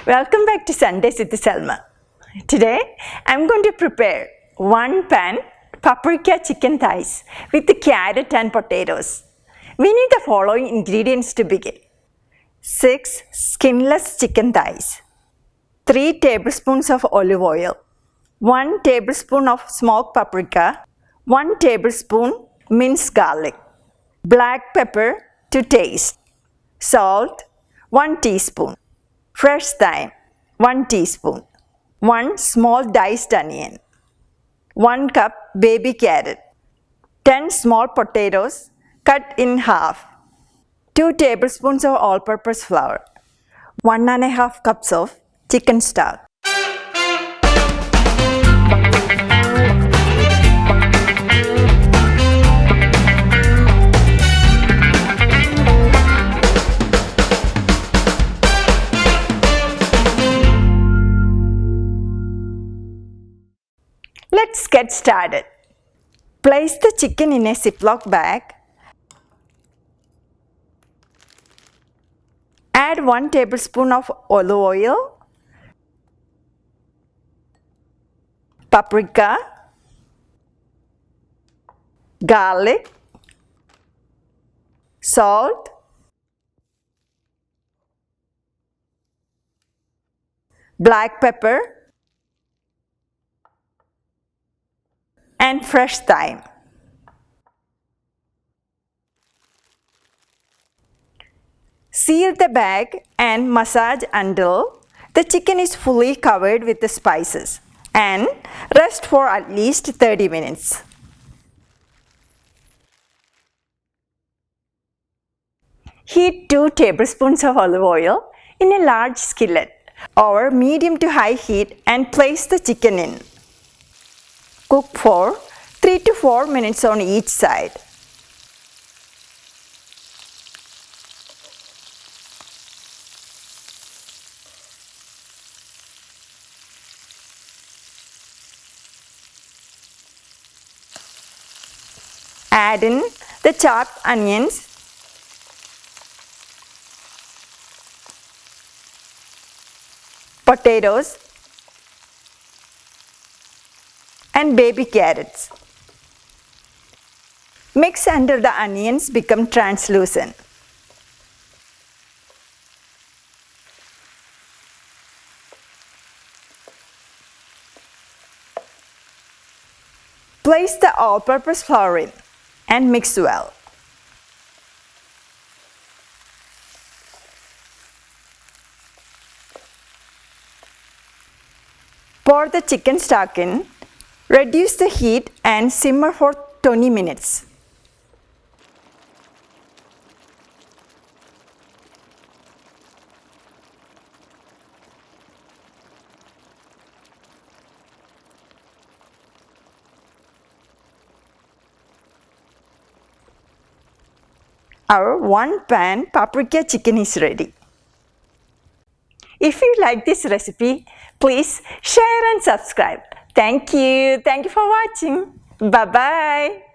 Welcome back to Sundays with Selma. Today I'm going to prepare 1 pan paprika chicken thighs with carrot and potatoes. We need the following ingredients to begin. 6 skinless chicken thighs, 3 tablespoons of olive oil, 1 tablespoon of smoked paprika, 1 tablespoon minced garlic, black pepper to taste, salt 1 teaspoon, fresh thyme 1 teaspoon, 1 small diced onion, 1 cup baby carrot, 10 small potatoes cut in half, 2 tablespoons of all-purpose flour, 1½ cups of chicken stock. Let's get started. Place the chicken in a Ziploc bag. Add 1 tablespoon of olive oil, paprika, garlic, salt, black pepper, and fresh thyme. Seal the bag and massage until the chicken is fully covered with the spices and rest for at least 30 minutes. Heat 2 tablespoons of olive oil in a large skillet over medium to high heat and place the chicken in. Cook for 3 to 4 minutes on each side. Add in the chopped onions, potatoes, and baby carrots. Mix until the onions become translucent. Place the all-purpose flour in and mix well. Pour the chicken stock in. Reduce the heat and simmer for 20 minutes. Our 1 pan paprika chicken is ready. If you like this recipe, please share and subscribe. Thank you. Thank you for watching. Bye-bye.